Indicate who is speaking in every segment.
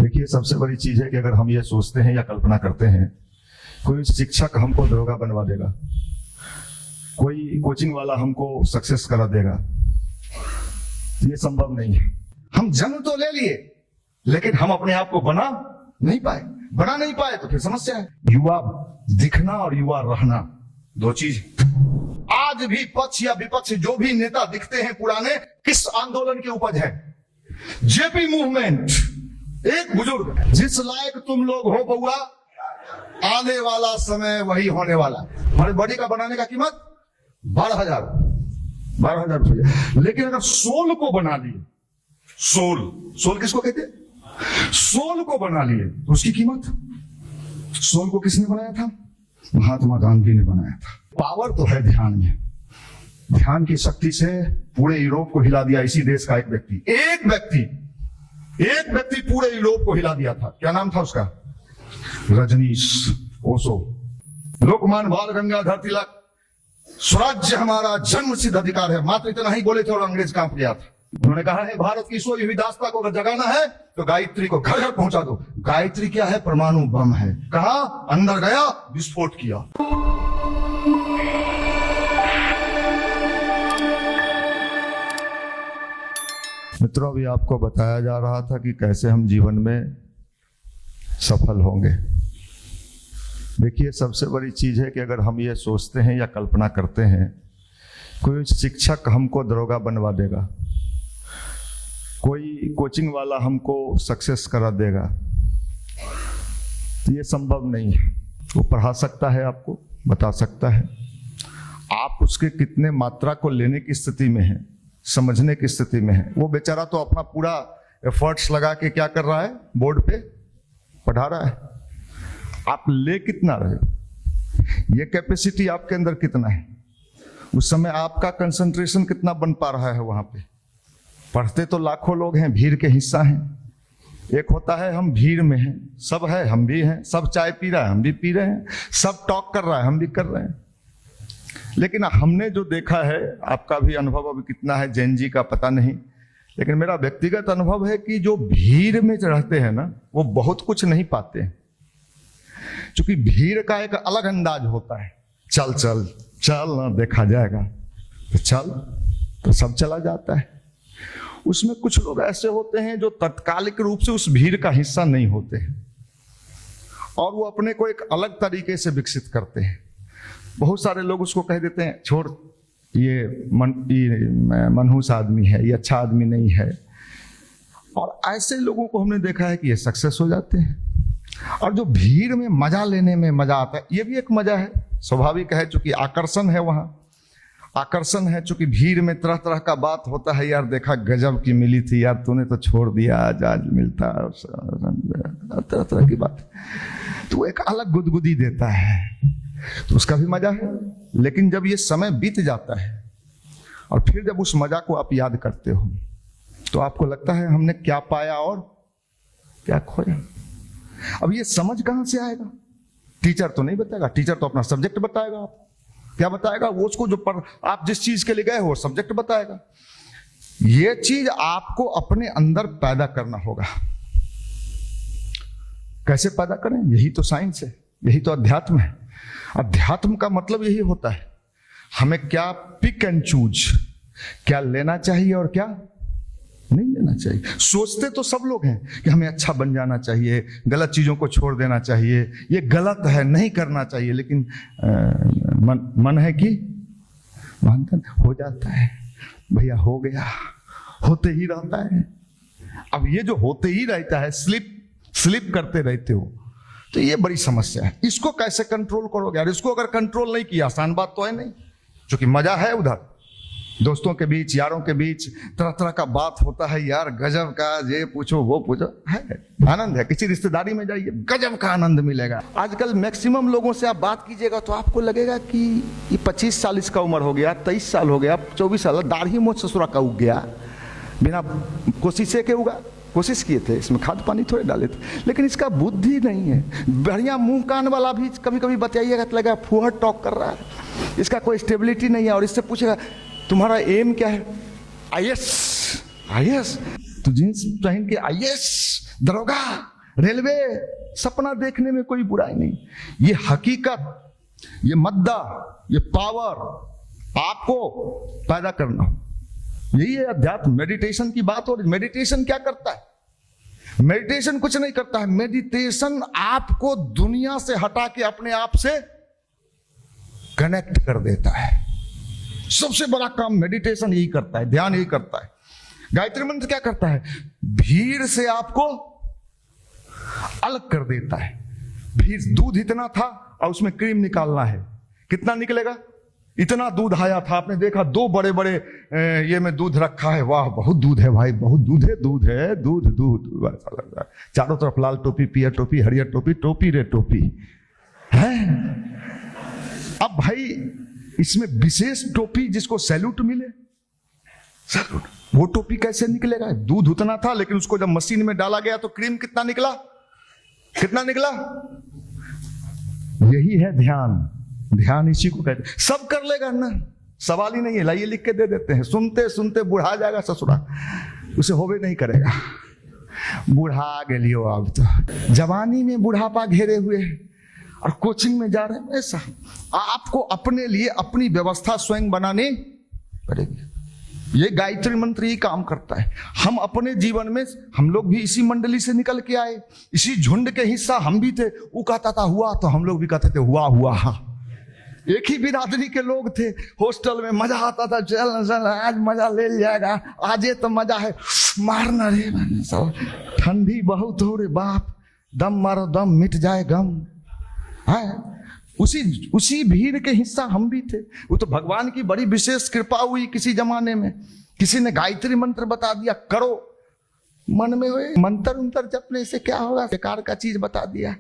Speaker 1: देखिए, सबसे बड़ी चीज है कि अगर हम ये सोचते हैं या कल्पना करते हैं कोई शिक्षक हमको दरोगा बनवा देगा, कोई कोचिंग वाला हमको सक्सेस करा देगा, ये संभव नहीं है। हम जन्म तो ले लिए लेकिन हम अपने आप को बना नहीं पाए तो फिर समस्या है। युवा दिखना और युवा रहना दो चीज। आज भी पक्ष या विपक्ष जो भी नेता दिखते हैं पुराने, किस आंदोलन की उपज है? JP movement. एक बुजुर्ग, जिस लायक तुम लोग हो बउआ, आने वाला समय वही होने वाला। हमारे बॉडी का बनाने का कीमत 12,000 रुपये, लेकिन अगर सोल को बना लिए, सोल किसको कहते हैं? सोल को बना लिए तो उसकी कीमत, सोल को किसने बनाया था? महात्मा गांधी ने बनाया था। पावर तो है ध्यान में, ध्यान की शक्ति से पूरे यूरोप को हिला दिया इसी देश का एक व्यक्ति पूरे यूरोप को हिला दिया था। क्या नाम था उसका? रजनीश ओशो। लोकमान्य बाल गंगाधर तिलक, स्वराज्य हमारा जन्मसिद्ध अधिकार है, मात्र इतना ही बोले थे और अंग्रेज कांप गया था। उन्होंने कहा है भारत की सोई विविधता को अगर जगाना है तो गायत्री को घर घर पहुंचा दो। गायत्री क्या है? परमाणु बम है। कहा? अंदर गया, विस्फोट किया। मित्रों, अभी आपको बताया जा रहा था कि कैसे हम जीवन में सफल होंगे। देखिए, सबसे बड़ी चीज है कि अगर हम ये सोचते हैं या कल्पना करते हैं कोई शिक्षक हमको दरोगा बनवा देगा, कोई कोचिंग वाला हमको सक्सेस करा देगा, तो ये संभव नहीं है। वो पढ़ा सकता है, आपको बता सकता है, आप उसके कितने मात्रा को लेने की स्थिति में हैं, समझने की स्थिति में है। वो बेचारा तो अपना पूरा एफर्ट्स लगा के क्या कर रहा है? बोर्ड पे पढ़ा रहा है। आप ले कितना रहे, ये कैपेसिटी आपके अंदर कितना है, उस समय आपका कंसंट्रेशन कितना बन पा रहा है वहां पे। पढ़ते तो लाखों लोग हैं, भीड़ के हिस्सा हैं। एक होता है हम भीड़ में हैं, सब है हम भी हैं, सब चाय पी रहा है हम भी पी रहे हैं, सब टॉक कर रहा है हम भी कर रहे हैं। लेकिन हमने जो देखा है, आपका भी अनुभव अभी कितना है जैन जी का पता नहीं, लेकिन मेरा व्यक्तिगत अनुभव है कि जो भीड़ में रहते हैं ना, वो बहुत कुछ नहीं पाते हैं। क्योंकि भीड़ का एक अलग अंदाज होता है। चल ना देखा जाएगा, तो चल तो सब चला जाता है। उसमें कुछ लोग ऐसे होते हैं जो तत्कालिक रूप से उस भीड़ का हिस्सा नहीं होते हैं और वो अपने को एक अलग तरीके से विकसित करते हैं। बहुत सारे लोग उसको कह देते हैं, छोड़, ये मनहूस आदमी है, ये अच्छा आदमी नहीं है। और ऐसे लोगों को हमने देखा है कि ये सक्सेस हो जाते हैं। और जो भीड़ में मजा लेने में मजा आता है, ये भी एक मजा है, स्वाभाविक है, चूंकि आकर्षण है, वहां आकर्षण है। चूंकि भीड़ में तरह तरह का बात होता है, यार देखा गजब की मिली थी, यार तूने तो छोड़ दिया, आज मिलता, तरह तरह की बात, तो एक अलग गुदगुदी देता है, तो उसका भी मजा है। लेकिन जब ये समय बीत जाता है और फिर जब उस मजा को आप याद करते हो तो आपको लगता है हमने क्या पाया और क्या खोया। अब ये समझ कहां से आएगा? टीचर तो नहीं बताएगा, टीचर तो अपना सब्जेक्ट बताएगा। आप क्या बताएगा? वो उसको जो आप जिस चीज के लिए गए हो सब्जेक्ट बताएगा। ये चीज आपको अपने अंदर पैदा करना होगा। कैसे पैदा करें? यही तो साइंस है, यही तो अध्यात्म है। अध्यात्म का मतलब यही होता है, हमें क्या पिक एंड चूज, क्या लेना चाहिए और क्या नहीं लेना चाहिए। सोचते तो सब लोग हैं कि हमें अच्छा बन जाना चाहिए, गलत चीजों को छोड़ देना चाहिए, ये गलत है, नहीं करना चाहिए। लेकिन मन है कि हो जाता है, भैया हो गया, होते ही रहता है। अब ये जो होते ही रहता है, स्लिप करते रहते हो, तो ये बड़ी समस्या है। इसको कैसे कंट्रोल करोगे यार? इसको अगर कंट्रोल नहीं किया, आसान बात तो है नहीं, क्योंकि मजा है उधर, दोस्तों के बीच, यारों के बीच तरह तरह का बात होता है, यार गजब का, ये पूछो वो पूछो, है आनंद है। किसी रिश्तेदारी में जाइए, गजब का आनंद मिलेगा। आजकल मैक्सिमम लोगों से आप बात कीजिएगा तो आपको लगेगा कि ये 25 साल इसका उम्र हो गया, 23 साल हो गया, 24 साल, दाढ़ी मोछ ससुरा का उग गया, बिना कोशिश के उगा। कोशिश किए थे, इसमें खाद पानी थोड़े डाले थे, लेकिन इसका बुद्धि नहीं है। बढ़िया मुंह कान वाला भी कभी कभी बताइएगा तो लगेगा फुहर टॉक कर रहा है, इसका कोई स्टेबिलिटी नहीं है। और इससे पूछेगा तुम्हारा एम क्या है? आईएएस। तो जींस पहन के आईएएस, दरोगा, रेलवे सपना देखने में कोई बुराई नहीं। ये हकीकत, ये मद्दा, ये पावर आपको पैदा करना हो, यही है अध्यात्म। मेडिटेशन की बात हो रही। मेडिटेशन क्या करता है? मेडिटेशन कुछ नहीं करता है। मेडिटेशन आपको दुनिया से हटा के अपने आप से कनेक्ट कर देता है। सबसे बड़ा काम मेडिटेशन यही करता है, ध्यान यही करता है। गायत्री मंत्र क्या करता है? भीड़ से आपको अलग कर देता है। भीड़, दूध इतना था और उसमें क्रीम निकालना है, कितना निकलेगा? इतना दूध आया था, आपने देखा 2 बड़े बड़े ये में दूध रखा है, वाह बहुत दूध है भाई, बहुत दूध है, दूध है, दूध दूध, ऐसा लग रहा है। चारों तरफ लाल टोपी, पीयर टोपी, हरियर टोपी, टोपी रे टोपी है। अब भाई इसमें विशेष टोपी जिसको सैल्यूट मिले, सैल्यूट, वो टोपी कैसे निकलेगा? दूध उतना था, लेकिन उसको जब मशीन में डाला गया तो क्रीम कितना निकला? कितना निकला? यही है ध्यान। ध्यान इसी को कहते हैं। सब कर लेगा ना, सवाल ही नहीं है। लाइए लिख के दे देते हैं। सुनते सुनते बुढ़ा जाएगा ससुरा, उसे होवे नहीं करेगा। बुढ़ा गेलियो, अब तो जवानी में बुढ़ापा घेरे हुए और कोचिंग में जा रहे हैं। ऐसा आपको अपने लिए अपनी व्यवस्था स्वयं बनानी पड़ेगी। ये गायत्री मंत्र ही काम करता है। हम अपने जीवन में, हम लोग भी इसी मंडली से निकल के आए, इसी झुंड के हिस्सा हम भी थे। वो कहता था हुआ, तो हम लोग भी कहते थे हुआ हुआ। एक ही बिरादरी के लोग थे। हॉस्टल में मजा आता था, चल चल आज मजा ले जाएगा, आजे तो मजा है, मारना रे। ठंडी बहुत हो रे बाप, दम मारो दम मिट जाए गम है। उसी भीड़ के हिस्सा हम भी थे। वो तो भगवान की बड़ी विशेष कृपा हुई। किसी जमाने में किसी ने गायत्री मंत्र बता दिया, करो। मन में हुए मंत्र उंतर जपने से क्या होगा, बेकार का चीज बता दिया।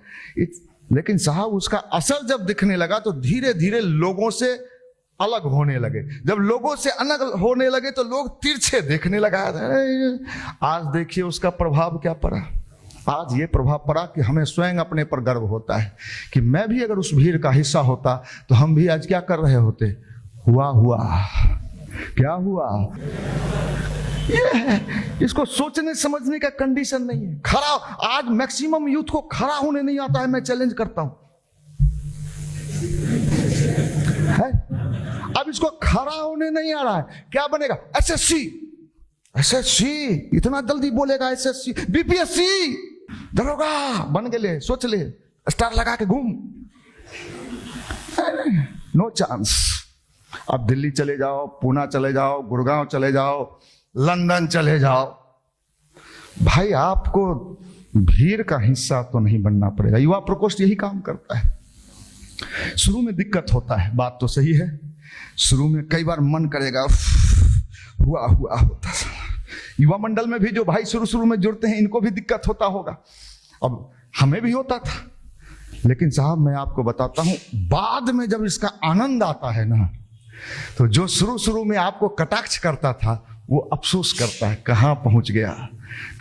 Speaker 1: लेकिन साहब उसका असर जब दिखने लगा तो धीरे धीरे लोगों से अलग होने लगे। जब लोगों से अलग होने लगे तो लोग तिरछे देखने लगा। आज देखिए उसका प्रभाव क्या पड़ा। आज ये प्रभाव पड़ा कि हमें स्वयं अपने पर गर्व होता है कि मैं भी अगर उस भीड़ का हिस्सा होता तो हम भी आज क्या कर रहे होते। हुआ हुआ, क्या हुआ? ये है, इसको सोचने समझने का कंडीशन नहीं है। खड़ा, आज मैक्सिमम यूथ को खड़ा होने नहीं आता है। मैं चैलेंज करता हूं है? अब इसको खड़ा होने नहीं आ रहा है, क्या बनेगा? एसएससी, एसएससी इतना जल्दी बोलेगा, एसएससी, बीपीएससी, दरोगा बन के ले, सोच ले, स्टार लगा के घूम। No chance. अब दिल्ली चले जाओ, पूना चले जाओ, गुड़गांव चले जाओ, लंदन चले जाओ, भाई आपको भीड़ का हिस्सा तो नहीं बनना पड़ेगा। युवा प्रकोष्ठ यही काम करता है। शुरू में दिक्कत होता है, बात तो सही है। शुरू में कई बार मन करेगा हुआ हुआ होता। युवा मंडल में भी जो भाई शुरू शुरू में जुड़ते हैं, इनको भी दिक्कत होता होगा। अब हमें भी होता था, लेकिन साहब मैं आपको बताता हूं, बाद में जब इसका आनंद आता है ना, तो जो शुरू शुरू में आपको कटाक्ष करता था वो अफसोस करता है, कहां पहुंच गया,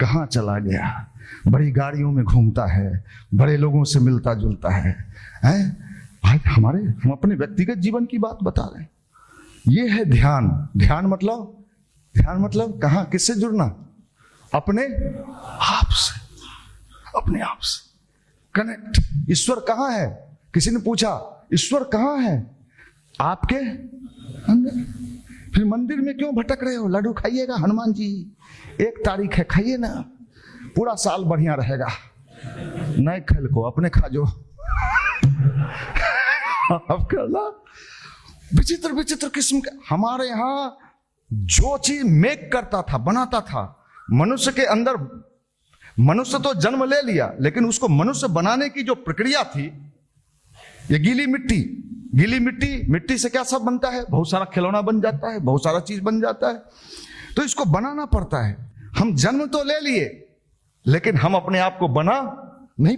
Speaker 1: कहां चला गया। बड़ी गाड़ियों में घूमता है, बड़े लोगों से मिलता जुलता है, भाई हम अपने व्यक्तिगत जीवन की बात बता रहे हैं। ये है ध्यान। ध्यान मतलब कहां, किससे जुड़ना? अपने आप से, अपने आप से कनेक्ट। ईश्वर कहां है? किसी ने पूछा ईश्वर कहां है? आपके अंदर। फिर मंदिर में क्यों भटक रहे हो? लड्डू खाइएगा, हनुमान जी 1 तारीख है, खाइए ना, पूरा साल बढ़िया रहेगा। नए खेल को अपने खा जो। अब करना विचित्र विचित्र किस्म के। हमारे यहां जो चीज मेक करता था, बनाता था, मनुष्य के अंदर, मनुष्य तो जन्म ले लिया, लेकिन उसको मनुष्य बनाने की जो प्रक्रिया थी, ये गीली मिट्टी से क्या सब बनता है? बहुत सारा खिलौना बन जाता है, बहुत सारा चीज बन जाता है। तो इसको बनाना पड़ता है। हम जन्म तो ले लिए, लेकिन हम अपने आप को बना नहीं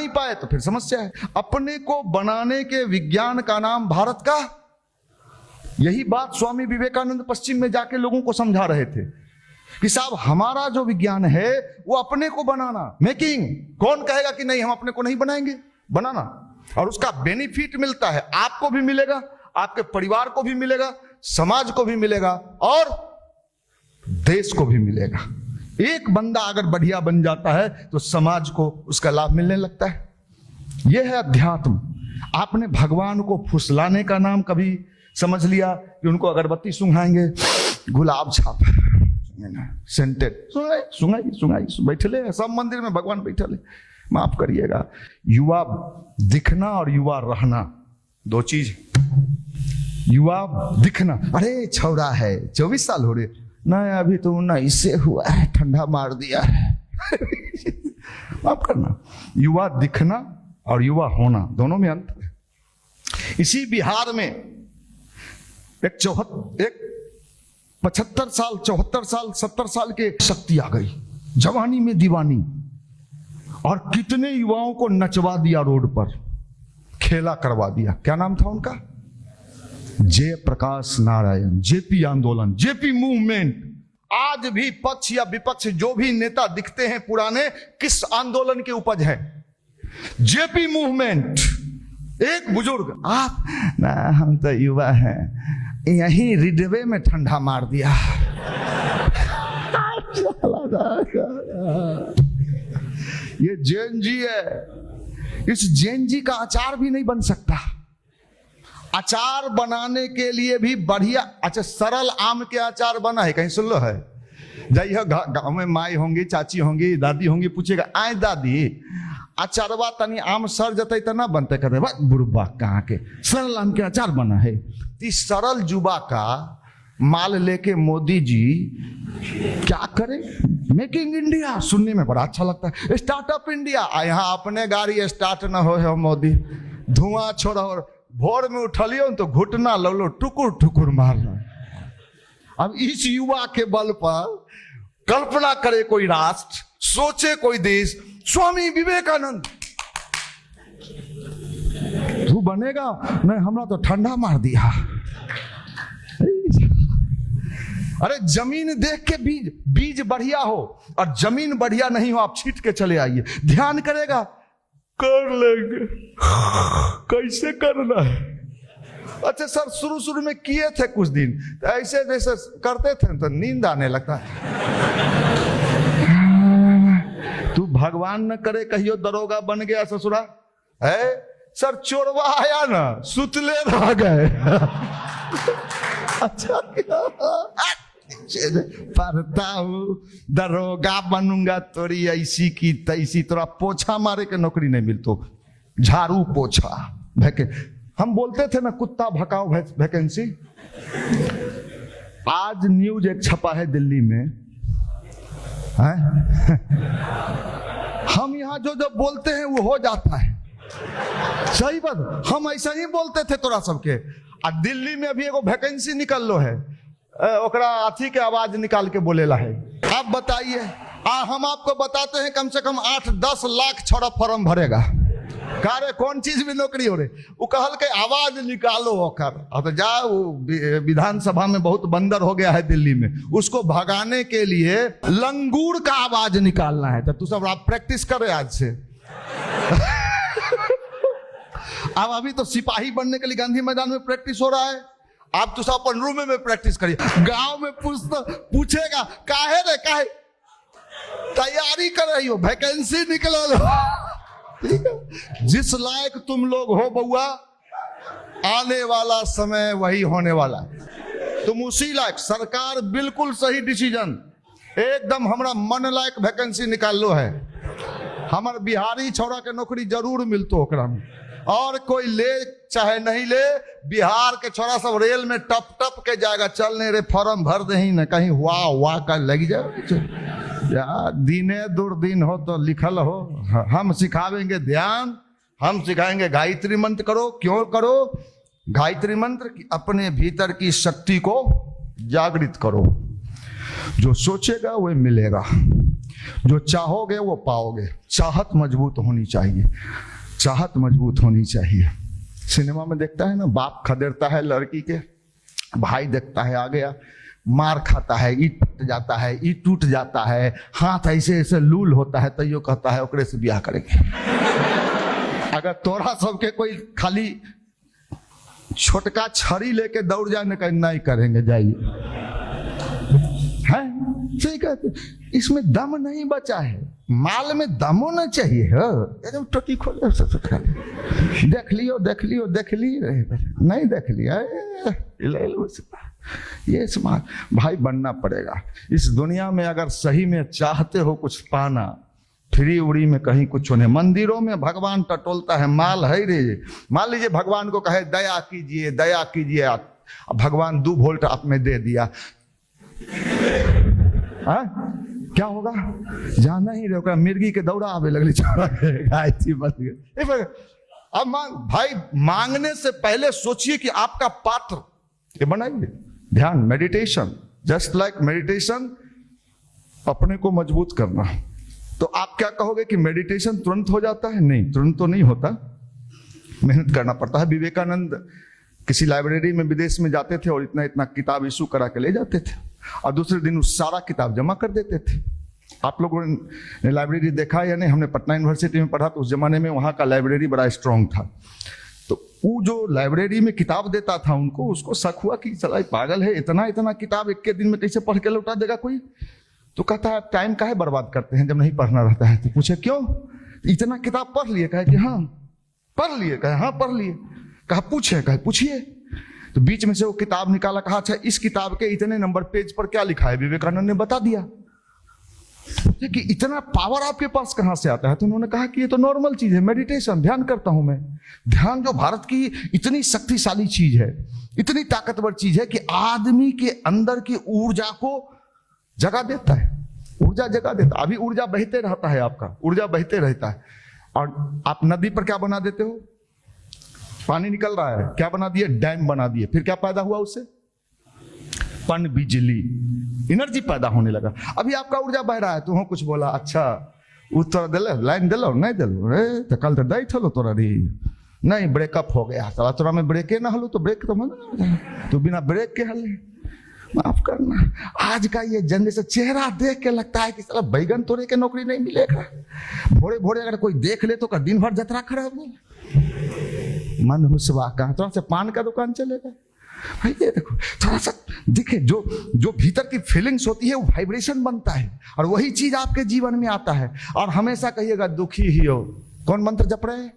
Speaker 1: पाए तो फिर समस्या है। अपने को बनाने के विज्ञान का नाम भारत का। यही बात स्वामी विवेकानंद पश्चिम में जाके लोगों को समझा रहे थे कि साहब हमारा जो विज्ञान है वो अपने को बनाना, मेकिंग। कौन कहेगा कि नहीं हम अपने को नहीं बनाएंगे? बनाना। और उसका बेनिफिट मिलता है, आपको भी मिलेगा, आपके परिवार को भी मिलेगा, समाज को भी मिलेगा और देश को भी मिलेगा। एक बंदा अगर बढ़िया बन जाता है तो समाज को उसका लाभ मिलने लगता है। यह है अध्यात्म। आपने भगवान को फुसलाने का नाम कभी समझ लिया कि उनको अगरबत्ती सुंघाएंगे, गुलाब छाप सेंटेड सुंगाई बैठले, सब मंदिर में भगवान बैठले। माफ करिएगा, युवा दिखना और युवा रहना दो चीज। युवा दिखना, अरे छौरा है 24 साल हो रहे, नहीं अभी तो 19 से हुआ है, ठंडा मार दिया है। माफ करना, युवा दिखना और युवा होना दोनों में अंतर है। इसी बिहार में एक 75 साल 74 साल 70 साल के शक्ति आ गई, जवानी में दीवानी, और कितने युवाओं को नचवा दिया, रोड पर खेला करवा दिया। क्या नाम था उनका? जयप्रकाश नारायण। जेपी आंदोलन, जेपी मूवमेंट। आज भी पक्ष या विपक्ष जो भी नेता दिखते हैं पुराने, किस आंदोलन के उपज है? JP movement. एक बुजुर्ग, आप ना हम तो युवा हैं, यही रिडवे में ठंडा मार दिया। ये जैन जी है, इस जैन जी का अचार भी नहीं बन सकता। अचार बनाने के लिए भी बढ़िया, अच्छा सरल आम के अचार बना है, कहीं सुन लो है? जाइए गाँव में माई होंगी, चाची होंगी, दादी होंगी, पूछेगा आए दादी अचारवा तनी आम सर जते तो ना बनते, कहते बुढ़बा कहाँ के, सरल आम के अचार बना है। इस सरल जुबा का माल लेके मोदी जी क्या करे? मेकिंग इंडिया सुनने में बड़ा अच्छा लगता है, स्टार्टअप इंडिया। यहाँ अपने गाड़ी स्टार्ट ना हो मोदी, धुआं छोड़ा, और भोर में उठलियो तो घुटना लो लो टुकुर टुकुर मारना। अब इस युवा के बल पर कल्पना करे कोई राष्ट्र, सोचे कोई देश। स्वामी विवेकानंद, तू बनेगा नहीं, हमरा तो ठंडा मार दिया। अरे जमीन देख के बीज बढ़िया हो, और जमीन बढ़िया नहीं हो आप छीट के चले आइए। ध्यान करेगा, कर लेंगे, कैसे करना है? अच्छा सर, शुरू में किए थे कुछ दिन, तो ऐसे जैसे करते थे तो नींद आने लगता। तू भगवान न करे कहियो दरोगा बन गया ससुरा है। सर चोरवा आया ना, सुतले रह गए। अच्छा पढ़ता हूँ, दरोगा बनूंगा, तोरी ऐसी की तैसी, तोरा पोछा मारे के नौकरी नहीं मिलतो, झाड़ू पोछा हम बोलते थे ना, कुत्ता भगाओ वैकेंसी। आज न्यूज एक छपा है दिल्ली में, है? हम यहाँ जो बोलते हैं वो हो जाता है। सही बात, हम ऐसा ही बोलते थे तोरा सबके। आ दिल्ली में अभी एगो वैकेंसी निकल लो है, ओकरा अथी के आवाज निकाल के बोलेला है। आप बताइए, हम आपको बताते हैं कम से कम 8-10 लाख छोड़ा फॉर्म भरेगा। कारे कौन चीज में नौकरी हो रही? वो कहल के आवाज निकालो ओकर। अब तो जाओ, विधानसभा में बहुत बंदर हो गया है दिल्ली में, उसको भगाने के लिए लंगूर का आवाज निकालना है। तो तू सब आप प्रैक्टिस करे आज से। अब अभी तो सिपाही बनने के लिए गांधी मैदान में प्रैक्टिस हो रहा है, आप तो सब अपन रूम में प्रैक्टिस करिए। गांव में पूछेगा काहे रे, काहे तैयारी कर रही हो, वैकेंसी निकलो। जिस लायक तुम लोग हो बउआ, आने वाला समय वही होने वाला है। तुम उसी लायक, सरकार बिल्कुल सही डिसीजन, एकदम हमरा मन लायक वैकेंसी निकाल लो है। हमार बिहारी छोरा के नौकरी जरूर मिलतो ओकरा में, और कोई ले चाहे नहीं ले, बिहार के छोरा सब रेल में टप टप के जाएगा, चलने रे फॉर्म भर दे ही न, कहीं वाह का लग जाए। दिने दुर्दिन हो तो लिखल हो, हम सिखावेंगे ध्यान, हम सिखाएंगे गायत्री मंत्र करो। क्यों करो गायत्री मंत्र? कि अपने भीतर की शक्ति को जागृत करो। जो सोचेगा वह मिलेगा, जो चाहोगे वो पाओगे। चाहत मजबूत होनी चाहिए, चाहत मजबूत होनी चाहिए। सिनेमा में देखता है ना, बाप खदेड़ता है लड़की के, भाई देखता है आ गया, मार खाता है, ईट टूट जाता है, ईट टूट जाता है, हाथ ऐसे ऐसे लूल होता है, तो यो कहता है ओकरे से ब्याह करेंगे। अगर तोरा सबके कोई खाली छोटका छड़ी लेके दौड़ जाए न, नहीं करेंगे, जाइए। है सही कहते, इसमें दम नहीं बचा है, माल में दम होना चाहिए। एकदम टोटी खोले देख लियो देख लियो देख ली नहीं देख लिया ये स्मार्ट भाई बनना पड़ेगा इस दुनिया में। अगर सही में चाहते हो कुछ पाना, फ्री उड़ी में कहीं कुछ होने। मंदिरों में भगवान टटोलता है, माल है रे। मान लीजिए भगवान को कहे दया कीजिए दया कीजिए, अब भगवान 2 वोल्ट आप में दे दिया, क्या होगा? जाना ही रहेगा, मिर्गी के दौड़ा आवे लगली अब भाई मांगने से पहले सोचिए कि आपका पात्र ये बनाइए। ध्यान, मेडिटेशन, जस्ट लाइक मेडिटेशन, अपने को मजबूत करना। तो आप क्या कहोगे कि मेडिटेशन तुरंत हो जाता है? नहीं, तुरंत तो नहीं होता, मेहनत करना पड़ता है। विवेकानंद किसी लाइब्रेरी में विदेश में जाते थे और इतना इतना किताब इशू करा के ले जाते थे और दूसरे दिन उस सारा किताब जमा कर देते थे। आप लोगों ने लाइब्रेरी देखा या नहीं? हमने पटना यूनिवर्सिटी में पढ़ा तो उस जमाने में वहां का लाइब्रेरी बड़ा स्ट्रांग था। तो वो जो लाइब्रेरी में किताब देता था उनको, उसको शक हुआ कि चला पागल है, इतना इतना किताब एक के दिन में कैसे पढ़ के लौटा देगा कोई? तो कहता है टाइम काहे बर्बाद करते हैं जब नहीं पढ़ना रहता है। तो पूछे क्यों? इतना किताब पढ़ लिए? कहे कि हाँ पढ़ लिए। कहे हाँ पढ़ लिए। कहा पूछे? कहे पूछिए। तो बीच में से वो किताब निकाला, कहा अच्छा इस किताब के इतने नंबर पेज पर क्या लिखा है? विवेकानंद ने बता दिया कि इतना पावर आपके पास कहां से आता है? तो उन्होंने कहा कि ये तो नॉर्मल चीज है, मेडिटेशन, ध्यान करता हूं मैं। ध्यान जो भारत की इतनी शक्तिशाली चीज है, इतनी ताकतवर चीज है कि आदमी के अंदर की ऊर्जा को जगा देता है, ऊर्जा जगा देता है। अभी ऊर्जा बहते रहता है, आपका ऊर्जा बहते रहता है। और आप नदी पर क्या बना देते हो? पानी निकल रहा है, क्या बना दिए? डैम बना दिए। फिर क्या पैदा हुआ उससे? पन बिजली, एनर्जी पैदा होने लगा। अभी आपका ऊर्जा बह रहा है, तुम कुछ बोला, अच्छा उत्तर दिले, लाइन दिलो नहीं दिलो, तो कल तो दई थलो तोरा रही नहीं, ब्रेकअप हो गया साला, तोरा में ब्रेके ना हलो तो ब्रेक तो मन तो बिना ब्रेक के हले, माफ करना। आज का ये जनरेशन चेहरा देख के लगता है कि साला बैगन तोड़े के नौकरी नहीं मिलेगा। भोरे भोरे अगर कोई देख ले तो कर दिन भर जतरा खराब हो, मन हुसवा कहाँ, थोड़ा सा पान का दुकान चलेगा भाई। ये देखो थोड़ा सा दिखे, जो भीतर की फीलिंग्स होती है वो वाइब्रेशन बनता है और वही चीज आपके जीवन में आता है। और हमेशा कहिएगा दुखी ही हो। कौन मंत्र जप रहे हैं?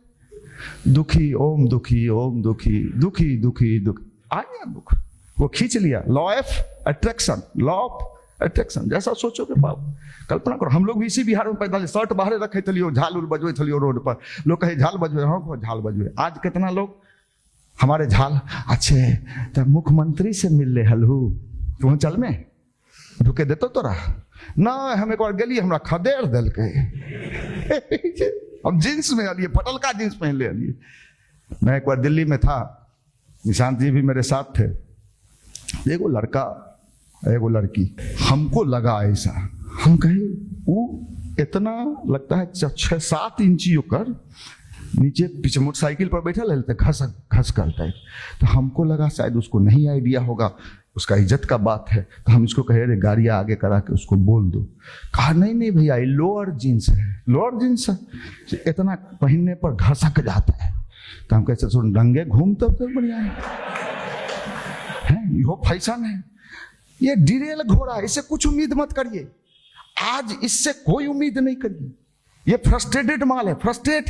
Speaker 1: दुखी ओम दुखी ओम दुखी दुखी दुखी दुखी, आ गया दुख, वो खींच लिया। Law of attraction, law of attraction, जैसा सोचोगे पाओ। कल्पना करो, हम लोग भी इसी बिहार में पैदा, शर्ट बाहर रखे थलियो, झाल उल बजवे थलियो रोड पर, लोग कहे झाल बजवे, हाँ झाल बजवे। आज कितना लोग हमारे झाल अच्छे तो मुख्यमंत्री से मिल ले हलू, तू चल में ढुके देतो तोरा ना। हम एक बार गली, हमरा खदेड़ दल के हम जींस में आलिए, फटल का जींस पहन ले आलिए। मैं एक बार दिल्ली में था, निशांत जी भी मेरे साथ थे। एगो लड़का एगो लड़की, हमको लगा ऐसा, हम कहे वो इतना लगता है 6-7 इंची होकर नीचे पीछे मोटरसाइकिल पर बैठा रहते, घस करता है। तो हमको लगा शायद उसको नहीं आइडिया होगा, उसका इज्जत का बात है, तो हम इसको कहे अरे गाड़ियाँ आगे करा के उसको बोल दो। कहा नहीं भैया ये लोअर जींस है, लोअर जींस है, इतना पहनने पर घसक जाता है। तो हम कैसे सुन रंगे घूमते तो बढ़िया है, यो फैशन है, ये डिरेल घोड़ा, इससे कुछ उम्मीद मत करिए। आज इससे कोई उम्मीद नहीं करिए। ये फ्रस्ट्रेटेड माल है, फ्रस्ट्रेट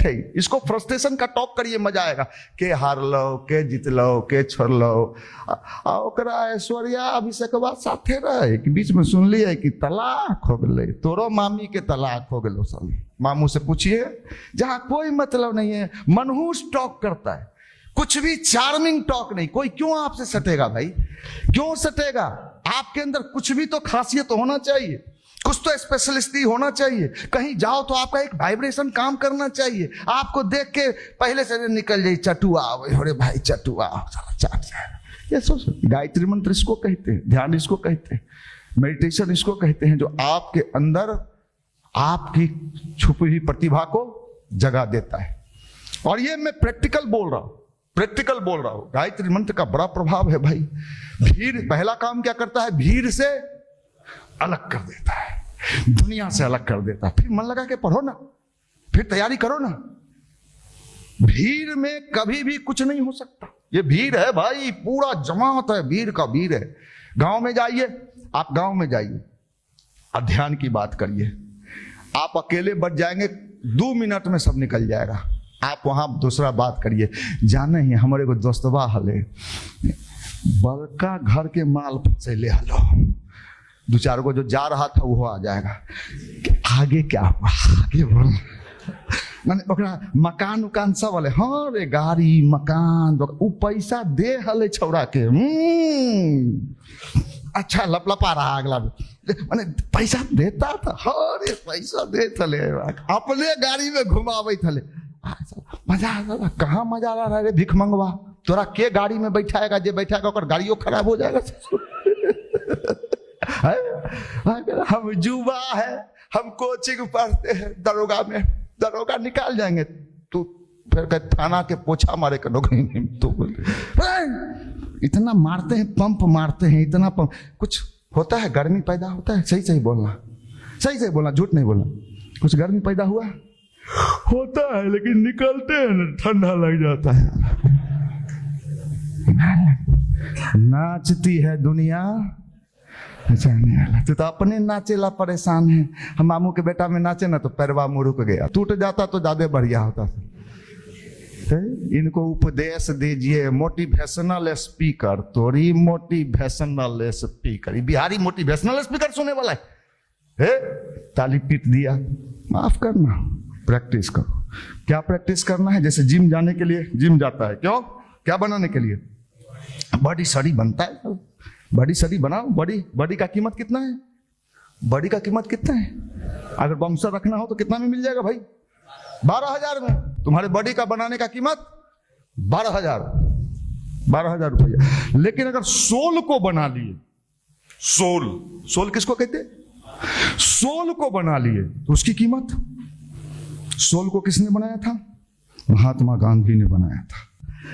Speaker 1: है। इसको फ्रस्ट्रेशन का टॉक करिए, मजा आएगा। के हार लो, के जीत लो, के छोड़ लो। ओकरा ऐश्वर्या अभिषेकवा साथे रहे कि बीच में सुन लिया कि तलाक हो गए, तोरो मामी के तलाक हो गए। साल मामू से पूछिए, जहां कोई मतलब नहीं है, मनहूस टॉक करता है, कुछ भी चार्मिंग टॉक नहीं। कोई क्यों आपसे सटेगा भाई? क्यों सटेगा? आपके अंदर कुछ भी तो खासियत होना चाहिए, कुछ तो स्पेशलिस्टी होना चाहिए। कहीं जाओ तो आपका एक वाइब्रेशन काम करना चाहिए। आपको देख के पहले से निकल जाए चटुआ, अरे भाई चटुआ, ये सोच। गायत्री मंत्र इसको कहते हैं, ध्यान इसको कहते हैं, मेडिटेशन इसको कहते हैं, जो आपके अंदर आपकी छुपी हुई प्रतिभा को जगा देता है। और ये मैं प्रैक्टिकल बोल रहा हूं। गायत्री मंत्र का बड़ा प्रभाव है भाई। भीड़ पहला काम क्या करता है? भीड़ से अलग कर देता है, दुनिया से अलग कर देता है। फिर मन लगा के पढ़ो ना, फिर तैयारी करो ना। भीड़ में कभी भी कुछ नहीं हो सकता। ये भीड़ है भाई, पूरा जमात है, भीड़ का भीड़ है। गांव में जाइए, आप गांव में जाइए और ध्यान की बात करिए, आप अकेले बच जाएंगे, 2 मिनट में सब निकल जाएगा। आप वहां दूसरा बात करिए, जाने ही हमारे को दोस्तवा हले बड़का घर के माल से ले हलो, 2-4 को जो जा रहा था वो आ जाएगा। आगे क्या हुआ, आगे बोल माने ओकरा मकान उकान सब वाले, हाँ रे गाड़ी मकान उ पैसा दे हले छौड़ा के, अच्छा लपलपा रहा अगला माने पैसा देता था, हाँ रे पैसा दे थले, अपने गाड़ी में घुमावे थले, मजा आ रहा। कहाँ मजा आ रहा रे भिख मंगवा, तोरा के गाड़ी में बैठाएगा, जे बैठाएगा ओकर गाड़ियों खराब हो जाएगा। हम जुवा है, हम कोचिंग पढ़ते हैं दरोगा में, दरोगा निकाल जाएंगे, तू फिर थाना के पोछा मारे कर नौकरी नहीं। तो इतना मारते हैं, पंप मारते हैं, इतना पंप, कुछ होता है, गर्मी पैदा होता है, सही सही बोलना, सही सही बोलना, झूठ नहीं बोलना, कुछ गर्मी पैदा हुआ होता है, लेकिन निकलते हैं ना ठंडा लग जाता है। नाचती है दुनिया तो अपने नाचेला परेशान है। हम मामू के बेटा में नाचे ना तो पैरवा मुड़क गया, टूट जाता तो ज्यादा बढ़िया होता। इनको उपदेश दीजिए, मोटिवेशनल स्पीकर, तोरी motivational speaker, Bihari motivational speaker सुने वाला है, ताली पीट दिया। माफ करना, प्रैक्टिस करो। क्या प्रैक्टिस करना है? जैसे जिम जाने के लिए जिम जाता है, क्यों? क्या बनाने के लिए? बॉडी सड़ी बनता है, बॉडी सड़ी बनाओ। बॉडी का कीमत कितना है? बॉडी का कीमत कितना है? अगर बॉम्सर रखना हो तो कितना में मिल जाएगा भाई? 12,000 में। तुम्हारे बॉडी का बनाने का कीमत 12,000 रुपया। लेकिन अगर सोल को बना लिए, सोल किसको कहते हैं? सोल को बना लिए तो उसकी कीमत, सोल को किसने बनाया था? महात्मा गांधी ने बनाया था।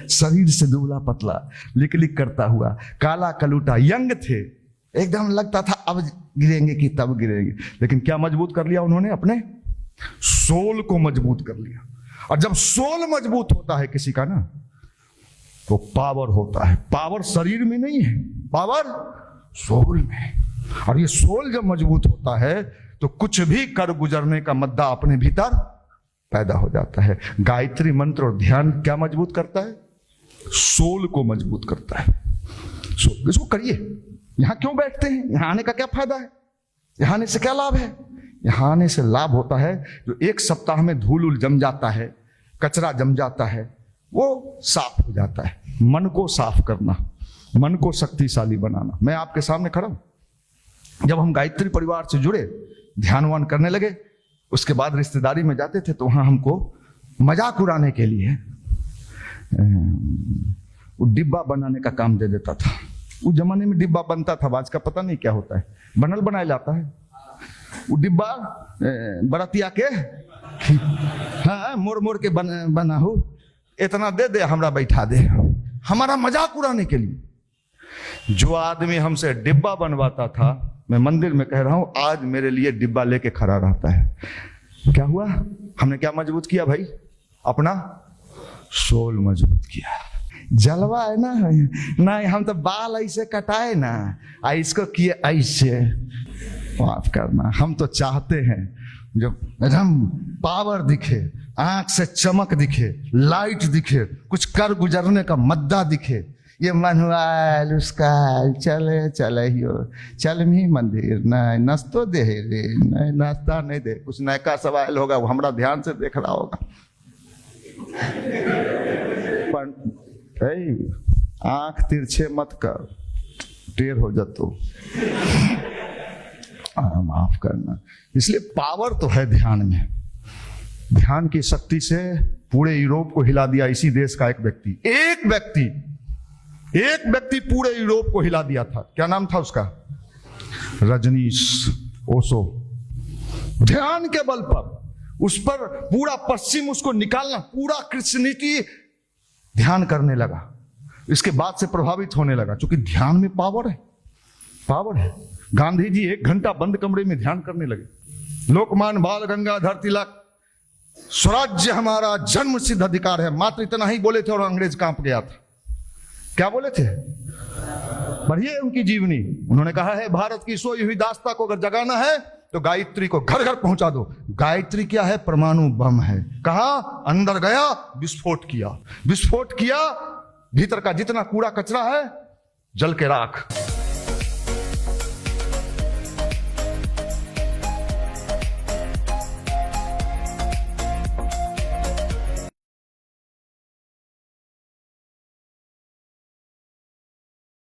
Speaker 1: शरीर से दुबला पतला, लिक लिक करता हुआ, काला कलूटा, यंग थे, एकदम लगता था अब गिरेंगे कि तब गिरेंगे। लेकिन क्या मजबूत कर लिया उन्होंने? अपने सोल को मजबूत कर लिया। और जब सोल मजबूत होता है किसी का ना, तो पावर होता है। पावर शरीर में नहीं है, पावर सोल में। और ये सोल जब मजबूत होता है तो कुछ भी कर गुजरने का मद्दा अपने भीतर पैदा हो जाता है। गायत्री मंत्र और ध्यान क्या मजबूत करता है? सोल को मजबूत करता है। इसको करिए। यहां क्यों बैठते हैं? यहां आने का क्या फायदा है? यहां आने से क्या लाभ है? यहां आने से लाभ होता है जो 1 सप्ताह में धूल जम जाता है, कचरा जम जाता है, वो साफ हो जाता है। मन को साफ करना, मन को शक्तिशाली बनाना। मैं आपके सामने खड़ा हूं, जब हम गायत्री परिवार से जुड़े, ध्यानवान करने लगे, उसके बाद रिश्तेदारी में जाते थे तो वहां हमको मजाक उड़ाने के लिए वो डिब्बा बनाने का काम दे देता था। उस जमाने में डिब्बा बनता था, आज का पता नहीं क्या होता है, बनल बनाया जाता है। वो डिब्बा बरातिया के हाँ मोड़ मोड़ के बना हो, इतना दे दे, हमरा बैठा दे, हमारा मजाक उड़ाने के लिए। जो आदमी हमसे डिब्बा बनवाता था, मैं मंदिर में कह रहा हूं, आज मेरे लिए डिब्बा लेके खड़ा रहता है। क्या हुआ? हमने क्या मजबूत किया भाई? अपना सोल मजबूत किया। जलवा है ना, नहीं हम तो बाल ऐसे कटाए ना, इसको किए ऐसे। माफ करना, हम तो चाहते हैं जो एकदम पावर दिखे, आंख से चमक दिखे, लाइट दिखे, कुछ कर गुजरने का मद्दा दिखे। ये मनवाल उसका चले हियो, चल मी मंदिर, नहीं नाश्तो दे रे, नहीं नाश्ता नहीं दे, कुछ नयका सवाल होगा, वो हमारा ध्यान से देख रहा होगा। पर आंख तिरछे मत कर, टेढ़ हो जातो। माफ करना। इसलिए पावर तो है ध्यान में। ध्यान की शक्ति से पूरे यूरोप को हिला दिया इसी देश का एक व्यक्ति पूरे यूरोप को हिला दिया था। क्या नाम था उसका? रजनीश ओशो। ध्यान के बल पर उस पर पूरा पश्चिम उसको निकालना, पूरा क्रिश्चियनिटी ध्यान करने लगा। इसके बाद से प्रभावित होने लगा, क्योंकि ध्यान में पावर है। गांधी जी 1 घंटा बंद कमरे में ध्यान करने लगे। लोकमान्य बाल गंगाधर तिलक, स्वराज्य हमारा जन्म सिद्ध अधिकार है, मात्र इतना ही बोले थे और अंग्रेज कांप गया था। क्या बोले थे? बढ़िए उनकी जीवनी। उन्होंने कहा है भारत की सोई हुई दास्ता को अगर जगाना है तो गायत्री को घर घर पहुंचा दो। गायत्री क्या है? परमाणु बम है। कहा? अंदर गया, विस्फोट किया। विस्फोट किया, भीतर का जितना कूड़ा कचरा है जल के राख।